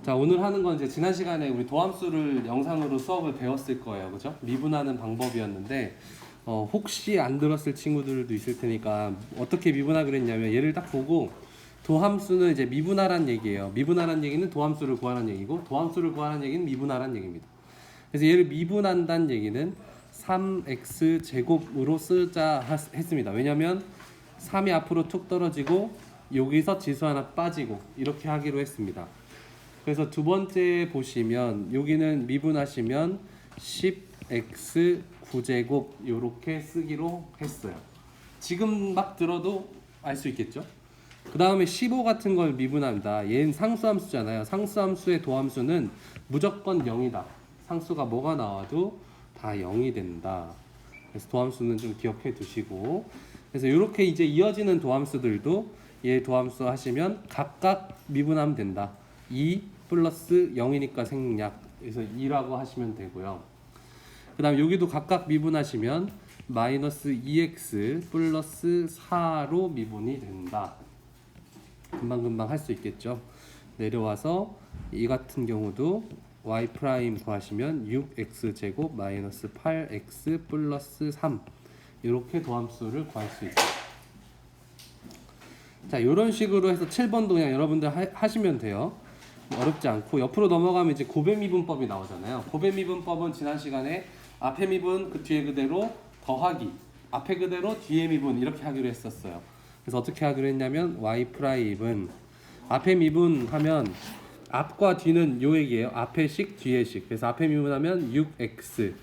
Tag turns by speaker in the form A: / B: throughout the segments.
A: 자, 오늘 하는 건 이제 지난 시간에 우리 도함수를 영상으로 수업을 배웠을 거예요. 그죠? 미분하는 방법이었는데, 혹시 안 들었을 친구들도 있을 테니까 어떻게 미분하기로 했냐면 얘를 딱 보고 도함수는 이제 미분하란 얘기예요. 미분하란 얘기는 도함수를 구하라는 얘기고 도함수를 구하라는 얘기는 미분하란 얘기입니다. 그래서 얘를 미분한다는 얘기는 3x 제곱으로 쓰자 했습니다. 왜냐면 3이 앞으로 툭 떨어지고 여기서 지수 하나 빠지고 이렇게 하기로 했습니다. 그래서 두 번째 보시면 여기는 미분하시면 10x 9제곱 이렇게 쓰기로 했어요. 지금 막 들어도 알 수 있겠죠? 그 다음에 15 같은 걸 미분한다. 얘는 상수함수잖아요. 상수함수의 도함수는 무조건 0이다. 상수가 뭐가 나와도 다 0이 된다. 그래서 도함수는 좀 기억해 두시고, 그래서 이렇게 이제 이어지는 도함수들도 얘 도함수 하시면 각각 미분하면 된다. 2 플러스 0이니까 생략. 그래서 2라고 하시면 되고요. 그 다음 여기도 각각 미분하시면 마이너스 2x 플러스 4로 미분이 된다. 금방금방 할 수 있겠죠. 내려와서 이 같은 경우도 y 프라임 구하시면 6x 제곱 마이너스 8x 플러스 3 이렇게 도함수를 구할 수 있죠. 자, 이런 식으로 해서 7번도 그냥 여러분들 하시면 돼요. 어렵지 않고 옆으로 넘어가면 이제 고배미분법이 나오잖아요. 고배미분법은 지난 시간에 앞에 미분 그 뒤에 그대로 더하기, 앞에 그대로 뒤에 미분 이렇게 하기로 했었어요. 그래서 어떻게 하기로 했냐면 y 프라임은 앞에 미분하면 앞과 뒤는 요 얘기예요. 앞에 식 뒤에 식. 그래서 앞에 미분하면 6x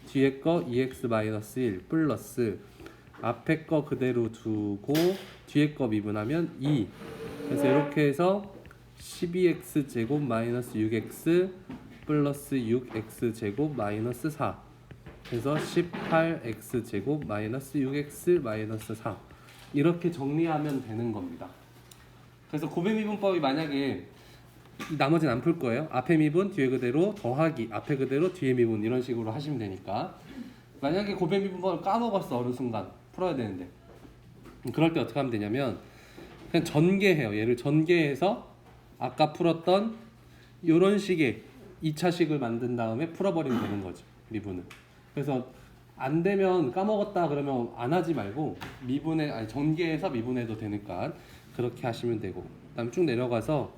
A: 뒤에 거 2x 마이너스 1 플러스 앞에 거 그대로 두고 뒤에 거 미분하면 2. 그래서 이렇게 해서 12x 제곱 마이너스 6x 플러스 6x 제곱 마이너스 4. 그래서 18x 제곱 마이너스 6x 마이너스 4. 이렇게 정리하면 되는 겁니다. 그래서 고배미분법이 만약에 나머지는 안 풀 거예요. 앞에 미분 뒤에 그대로 더하기 앞에 그대로 뒤에 미분 이런 식으로 하시면 되니까. 만약에 고배미분법을 까먹었어 어느 순간 풀어야 되는데 그럴 때 어떻게 하면 되냐면 그냥 전개해요. 얘를 전개해서 아까 풀었던 이런 식의 2차식을 만든 다음에 풀어버리면 되는 거죠. 미분은. 그래서 안 되면 까먹었다 그러면 안 하지 말고 전개해서 미분해도 되니까 그렇게 하시면 되고, 그다음에 쭉 내려가서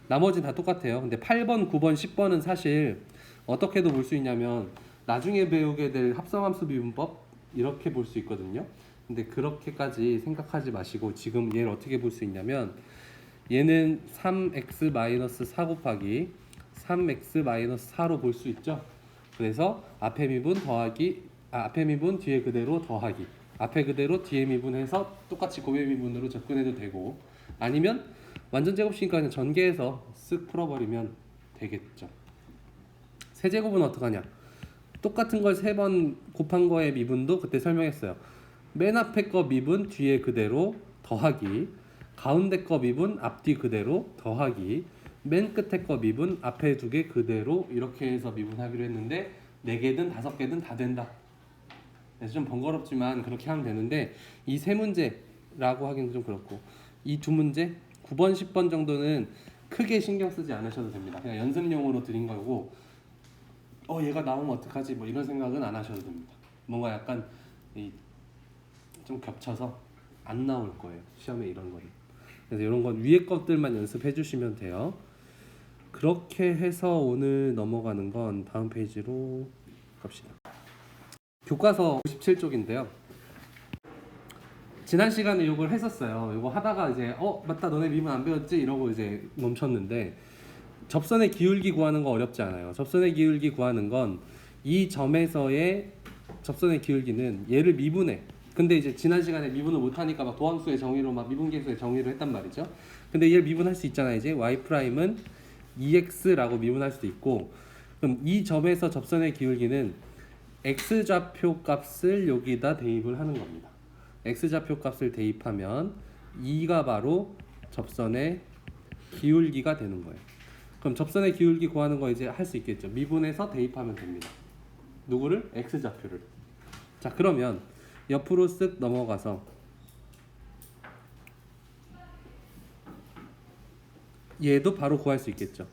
A: 나머지는 다 똑같아요. 근데 8번, 9번, 10번은 사실 어떻게도 볼 수 있냐면 나중에 배우게 될 합성함수 미분법 이렇게 볼 수 있거든요. 근데 그렇게까지 생각하지 마시고 지금 얘를 어떻게 볼 수 있냐면 얘는 3x-4 곱하기 3x-4로 볼 수 있죠. 그래서 앞에 미분 더하기 앞에 미분 뒤에 그대로 더하기 앞에 그대로 뒤에 미분해서 똑같이 고배 미분으로 접근해도 되고, 아니면 완전 제곱식이니까 그냥 전개해서 쓱 풀어버리면 되겠죠. 세제곱은 어떡하냐? 똑같은 걸 3번 곱한 거의 미분도 그때 설명했어요. 맨 앞에 거 미분 뒤에 그대로 더하기, 가운데 거 미분 앞뒤 그대로 더하기, 맨 끝에 거 미분 앞에 2개 그대로 이렇게 해서 미분하기로 했는데 4개든 5개든 다 된다. 그래서 좀 번거롭지만 그렇게 하면 되는데 이 세 문제라고 하기는 좀 그렇고 이 두 문제 9번 10번 정도는 크게 신경 쓰지 않으셔도 됩니다. 그냥 연습용으로 드린 거고 얘가 나오면 어떡하지 뭐 이런 생각은 안 하셔도 됩니다. 뭔가 약간 좀 겹쳐서 안 나올 거예요. 시험에 이런 거는. 그래서 이런 건 위에 것들만 연습해 주시면 돼요. 그렇게 해서 오늘 넘어가는 건 다음 페이지로 갑시다. 교과서 57쪽인데요. 지난 시간에 이걸 했었어요. 이거 하다가 이제 맞다 너네 미분 안 배웠지? 이러고 이제 멈췄는데 접선의 기울기 구하는 거 어렵지 않아요. 접선의 기울기 구하는 건 이 점에서의 접선의 기울기는 얘를 미분해. 근데 이제 지난 시간에 미분을 못하니까 막 도함수의 정의로 막 미분계수의 정의로 했단 말이죠. 근데 얘를 미분할 수 있잖아. 이제 y 프라임은 2x라고 미분할 수도 있고, 그럼 이 점에서 접선의 기울기는 x좌표 값을 여기다 대입을 하는 겁니다. x좌표 값을 대입하면 2가 바로 접선의 기울기가 되는 거예요. 그럼 접선의 기울기 구하는 거 이제 할 수 있겠죠. 미분해서 대입하면 됩니다. 누구를? x좌표를. 자, 그러면 옆으로 쓱 넘어가서 얘도 바로 구할 수 있겠죠.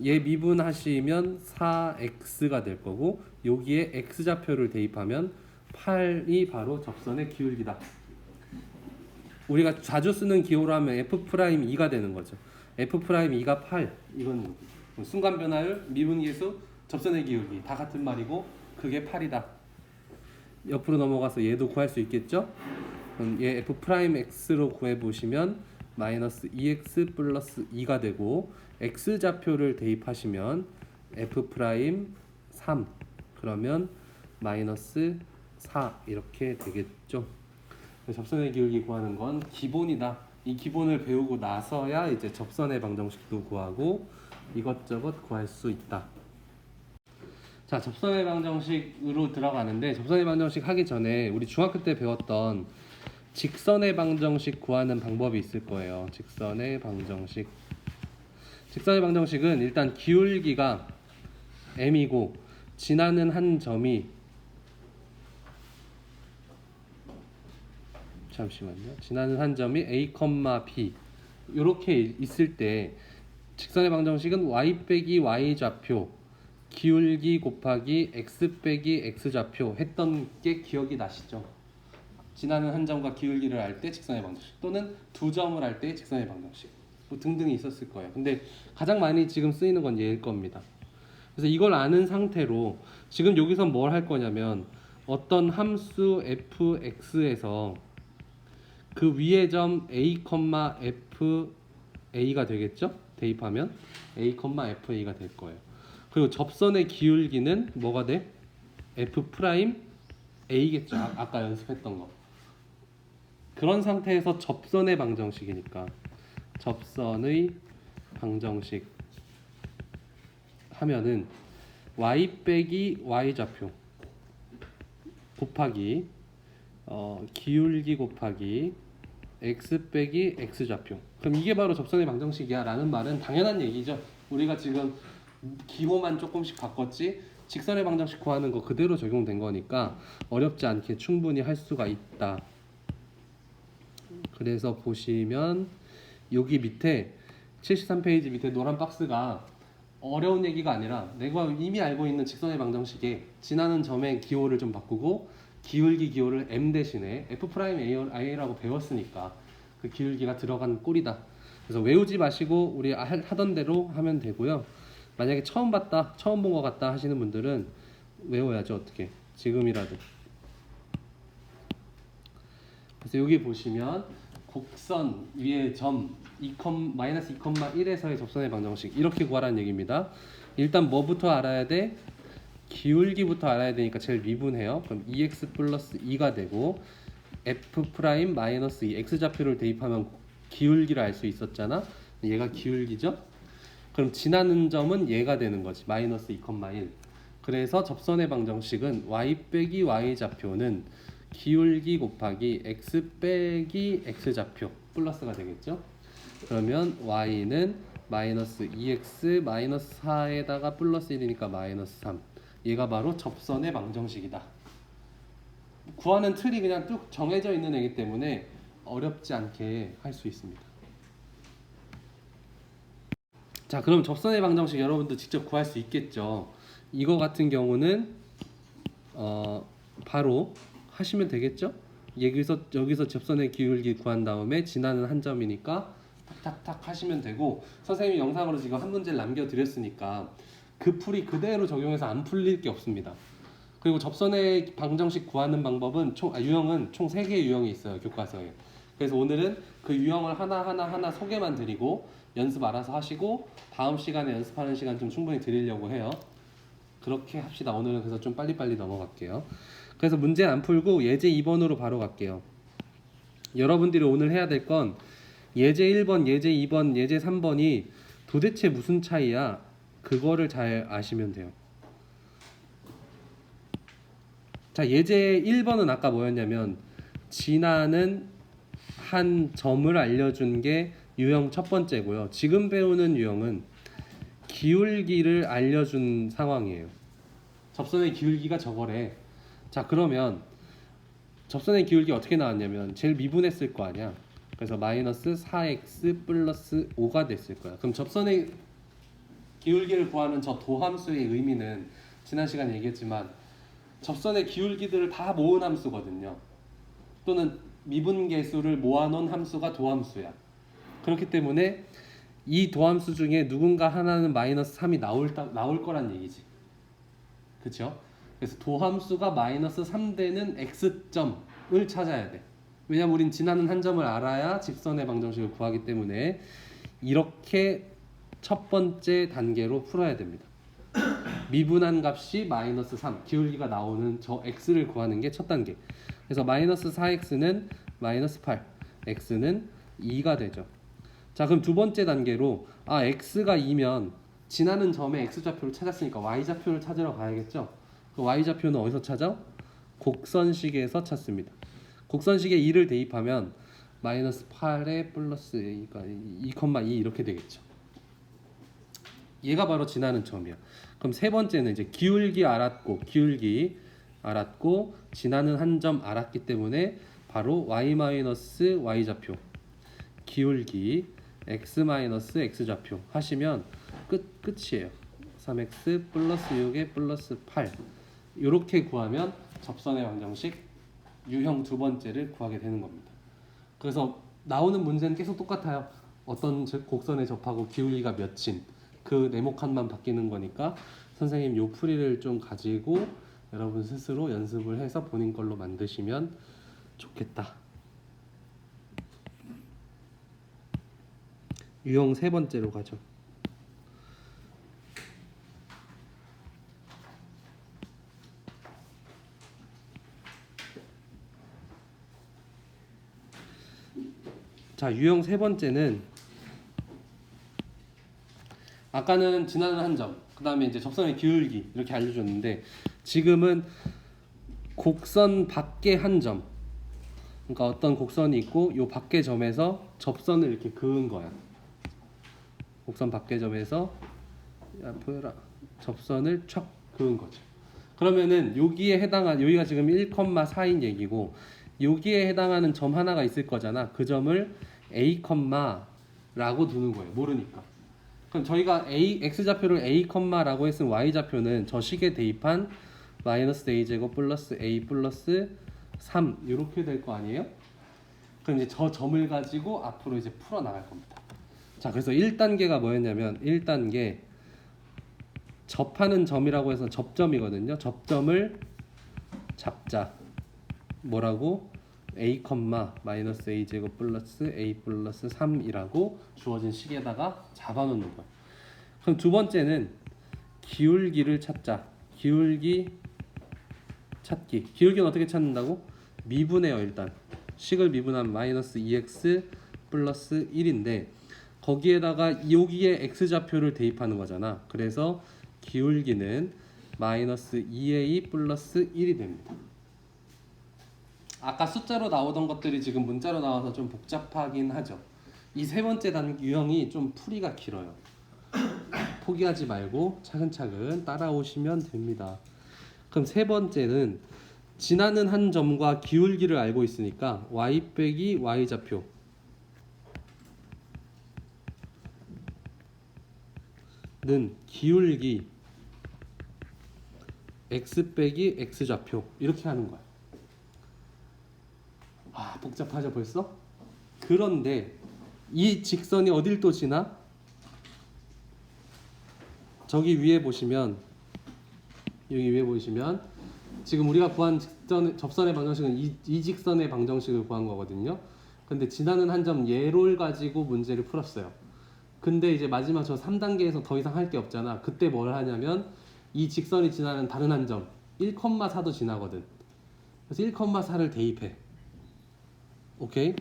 A: 얘 미분하시면 4x가 될 거고 여기에 x좌표를 대입하면 8이 바로 접선의 기울기다. 우리가 자주 쓰는 기호로 하면 f'2가 되는 거죠. f'2가 8. 이건 순간 변화율, 미분 계수, 접선의 기울기 다 같은 말이고 그게 8이다. 옆으로 넘어가서 얘도 구할 수 있겠죠? 그럼 얘 f'x로 구해 보시면 마이너스 2x 플러스 2가 되고 x좌표를 대입하시면 f'3 그러면 마이너스 4 이렇게 되겠죠. 접선의 기울기 구하는 건 기본이다. 이 기본을 배우고 나서야 이제 접선의 방정식도 구하고 이것저것 구할 수 있다. 자, 접선의 방정식으로 들어가는데 접선의 방정식 하기 전에 우리 중학교 때 배웠던 직선의 방정식 구하는 방법이 있을 거예요. 직선의 방정식. 직선의 방정식은 일단 기울기가 m이고 지나는 한 점이 지나는 한 점이 a, b 이렇게 있을 때 직선의 방정식은 y 빼기 y 좌표 기울기 곱하기 x 빼기 x 좌표 했던 게 기억이 나시죠? 지나는 한 점과 기울기를 알 때 직선의 방정식 또는 두 점을 할 때 직선의 방정식 뭐 등등이 있었을 거예요. 근데 가장 많이 지금 쓰이는 건 얘일 겁니다. 그래서 이걸 아는 상태로 지금 여기서 뭘 할 거냐면 어떤 함수 fx에서 그 위의 점 a, f a가 되겠죠? 대입하면 a, f a가 될 거예요. 그리고 접선의 기울기는 뭐가 돼? f 프라임 a겠죠. 아까 연습했던 거. 그런 상태에서 접선의 방정식이니까 접선의 방정식 하면은 y 빼기 y 좌표 곱하기 기울기 곱하기 x 빼기 x 좌표. 그럼 이게 바로 접선의 방정식이야 라는 말은 당연한 얘기죠. 우리가 지금 기호만 조금씩 바꿨지 직선의 방정식 구하는 거 그대로 적용된 거니까 어렵지 않게 충분히 할 수가 있다. 그래서 보시면 여기 밑에 73페이지 밑에 노란 박스가 어려운 얘기가 아니라 내가 이미 알고 있는 직선의 방정식에 지나는 점의 기호를 좀 바꾸고 기울기 기호를 m 대신에 f'A라고 배웠으니까 그 기울기가 들어간 꼴이다. 그래서 외우지 마시고 우리 하던 대로 하면 되고요. 만약에 처음 봤다, 처음 본 것 같다 하시는 분들은 외워야죠. 어떻게 지금이라도. 그래서 여기 보시면 곡선 위에 점 마이너스 2,1에서의 접선의 방정식 이렇게 구하라는 얘기입니다. 일단 뭐부터 알아야 돼? 기울기부터 알아야 되니까 제일 미분해요. 그럼 2x 플러스 2가 되고 f 프라임 마이너스 2 x좌표를 대입하면 기울기를 알 수 있었잖아. 얘가 기울기죠. 그럼 지나는 점은 얘가 되는 거지. 마이너스 2,1. 그래서 접선의 방정식은 y 빼기 y 좌표는 기울기 곱하기 x 빼기 x 좌표 플러스가 되겠죠. 그러면 y는 마이너스 2x 마이너스 4에다가 플러스 1이니까 마이너스 3. 얘가 바로 접선의 방정식이다. 구하는 틀이 그냥 쭉 정해져 있는 애기 때문에 어렵지 않게 할 수 있습니다. 자, 그럼 접선의 방정식 여러분도 직접 구할 수 있겠죠. 이거 같은 경우는 바로 하시면 되겠죠. 여기서 접선의 기울기 구한 다음에 지나는 한 점이니까 탁탁탁 하시면 되고 선생님이 영상으로 지금 한 문제를 남겨드렸으니까 그 풀이 그대로 적용해서 안 풀릴 게 없습니다. 그리고 접선의 방정식 구하는 방법은 유형은 총 3개의 유형이 있어요. 교과서에. 그래서 오늘은 그 유형을 하나 소개만 드리고 연습 알아서 하시고 다음 시간에 연습하는 시간 좀 충분히 드리려고 해요. 그렇게 합시다. 오늘은 그래서 좀 빨리빨리 넘어갈게요. 그래서 문제 안 풀고 예제 2번으로 바로 갈게요. 여러분들이 오늘 해야 될 건 예제 1번, 예제 2번, 예제 3번이 도대체 무슨 차이야? 그거를 잘 아시면 돼요. 자, 예제 1번은 아까 뭐였냐면 지나는 한 점을 알려준 게 유형 첫 번째고요. 지금 배우는 유형은 기울기를 알려준 상황이에요. 접선의 기울기가 저거래. 자, 그러면 접선의 기울기 어떻게 나왔냐면 제일 미분했을 거 아니야. 그래서 마이너스 4x 플러스 5가 됐을 거야. 그럼 접선의 기울기를 구하는 저 도함수의 의미는 지난 시간에 얘기했지만 접선의 기울기들을 다 모은 함수거든요. 또는 미분계수를 모아놓은 함수가 도함수야. 그렇기 때문에 이 도함수 중에 누군가 하나는 마이너스 3이 나올 거란 얘기지. 그렇죠? 그래서 도함수가 마이너스 3되는 x점을 찾아야 돼. 왜냐면 우린 지나는 한 점을 알아야 직선의 방정식을 구하기 때문에 이렇게 첫 번째 단계로 풀어야 됩니다. 미분한 값이 마이너스 3, 기울기가 나오는 저 x를 구하는 게 첫 단계. 그래서 마이너스 4x는 마이너스 8, x는 2가 되죠. 자, 그럼 두 번째 단계로 x가 2면 지나는 점의 x좌표를 찾았으니까 y좌표를 찾으러 가야겠죠. 그 y좌표는 어디서 찾아? 곡선식에서 찾습니다. 곡선식에 2를 대입하면 마이너스 8에 플러스 a가 2,2 이렇게 되겠죠. 얘가 바로 지나는 점이야. 그럼 세 번째는 이제 기울기 알았고 지나는 한 점 알았기 때문에 바로 y-y좌표 기울기 x-x좌표 하시면 끝이에요. 3x 플러스 6에 플러스 8 이렇게 구하면 접선의 방정식 유형 두 번째를 구하게 되는 겁니다. 그래서 나오는 문제는 계속 똑같아요. 어떤 곡선에 접하고 기울기가 몇인 그 네모칸만 바뀌는 거니까 선생님 요 풀이를 좀 가지고 여러분 스스로 연습을 해서 본인 걸로 만드시면 좋겠다. 유형 세 번째로 가죠. 자, 유형 세 번째는 아까는 지나는 한 점, 그 다음에 이제 접선의 기울기 이렇게 알려줬는데 지금은 곡선 밖의 한 점, 그러니까 어떤 곡선이 있고 요 밖의 점에서 접선을 이렇게 그은 거야. 곡선 밖의 점에서 접선을 촥 그은 거죠. 그러면은 여기에 해당한 여기가 지금 1,4인 얘기고 여기에 해당하는 점 하나가 있을 거잖아. 그 점을 a, 라고 두는 거예요. 모르니까. 그럼 저희가 x좌표를 a,라고 했으면 y좌표는 저 식에 대입한 마이너스 a제곱 플러스 a 플러스 3 이렇게 될 거 아니에요? 그럼 이제 저 점을 가지고 앞으로 이제 풀어 나갈 겁니다. 자, 그래서 1단계가 뭐였냐면 1단계 접하는 점이라고 해서 접점이거든요. 접점을 잡자. 뭐라고? a, 마이너스 a 제곱 플러스 a 플러스 3이라고 주어진 식에다가 잡아놓는 거예요. 그럼 두 번째는 기울기를 찾자. 기울기 찾기. 기울기는 어떻게 찾는다고? 미분해요. 일단 식을 미분하면 마이너스 2x 플러스 1인데 거기에다가 여기에 x좌표를 대입하는 거잖아. 그래서 기울기는 마이너스 2a 플러스 1이 됩니다. 아까 숫자로 나오던 것들이 지금 문자로 나와서 좀 복잡하긴 하죠. 이 세 번째 유형이 좀 풀이가 길어요. 포기하지 말고 차근차근 따라오시면 됩니다. 그럼 세 번째는 지나는 한 점과 기울기를 알고 있으니까 y 빼기 y좌표 는 기울기 x 빼기 x좌표 이렇게 하는 거야. 복잡하죠 벌써? 그런데 이 직선이 어딜 또 지나? 저기 위에 보시면 여기 위에 보시면 지금 우리가 구한 접선의 방정식은 이 직선의 방정식을 구한 거거든요. 근데 지나는 한 점 얘를 가지고 문제를 풀었어요. 근데 이제 마지막 저 3단계에서 더 이상 할 게 없잖아. 그때 뭘 하냐면 이 직선이 지나는 다른 한 점 1,4도 지나거든. 그래서 1,4를 대입해. 오케이?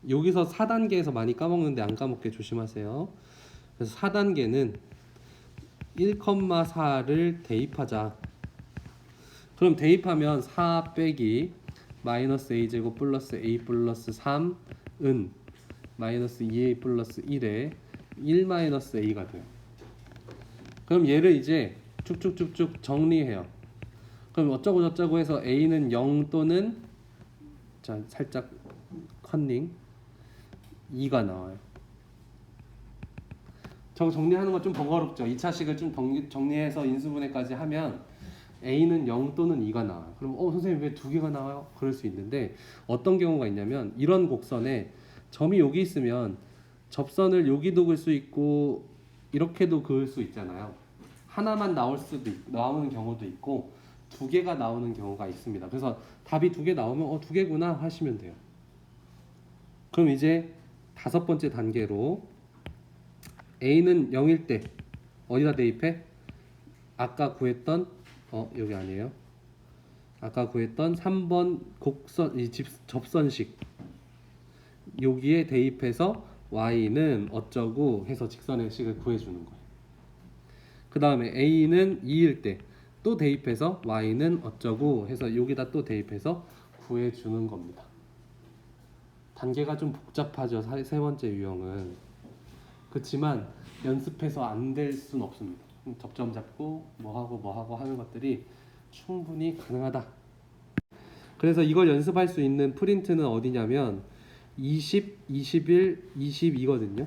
A: 여기서 4단계에서 많이 까먹는데 안 까먹게 조심하세요. 그래서 4단계는 1,4를 대입하자. 그럼 대입하면 4 빼기 마이너스 a제곱 플러스 a 플러스 3은 마이너스 2a 플러스 1에 1 마이너스 a가 돼요. 그럼 얘를 이제 쭉쭉쭉쭉 정리해요. 그럼 어쩌고 저쩌고 해서 a는 0 또는 자 살짝 컨닝 2가 나와요. 저거 정리하는 건 좀 번거롭죠. 2차식을 좀 정리해서 인수분해까지 하면 A는 0 또는 2가 나와요. 그럼 선생님 왜 2개가 나와요? 그럴 수 있는데 어떤 경우가 있냐면 이런 곡선에 점이 여기 있으면 접선을 여기도 그을 수 있고 이렇게도 그을 수 있잖아요. 하나만 나오는 경우도 있고 2개가 나오는 경우가 있습니다. 그래서 답이 2개 나오면 2개구나 하시면 돼요. 그럼 이제 5번째 단계로 A는 0일 때 어디다 대입해? 아까 구했던 여기 아니에요. 아까 구했던 3번 곡선 접선식 여기에 대입해서 y는 어쩌고 해서 직선의 식을 구해주는 거예요. 그 다음에 a는 2일 때 또 대입해서 y는 어쩌고 해서 여기다 또 대입해서 구해주는 겁니다. 단계가 좀 복잡하죠. 세 번째 유형은. 그렇지만 연습해서 안 될 수는 없습니다. 접점 잡고 뭐 하고 하는 것들이 충분히 가능하다. 그래서 이걸 연습할 수 있는 프린트는 어디냐면 20, 21, 22거든요.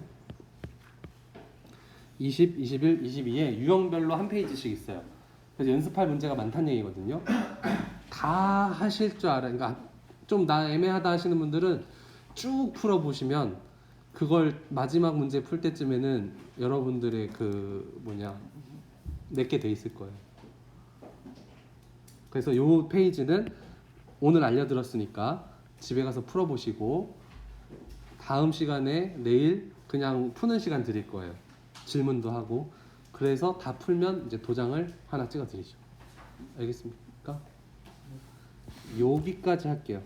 A: 20, 21, 22에 유형별로 한 페이지씩 있어요. 그래서 연습할 문제가 많다는 얘기거든요. 다 하실 줄 알아요. 그러니까 좀 나 애매하다 하시는 분들은 쭉 풀어보시면 그걸 마지막 문제 풀 때쯤에는 여러분들의 내게 돼 있을 거예요. 그래서 요 페이지는 오늘 알려드렸으니까 집에 가서 풀어보시고 다음 시간에 내일 그냥 푸는 시간 드릴 거예요. 질문도 하고. 그래서 다 풀면 이제 도장을 하나 찍어 드리죠. 알겠습니까? 여기까지 할게요.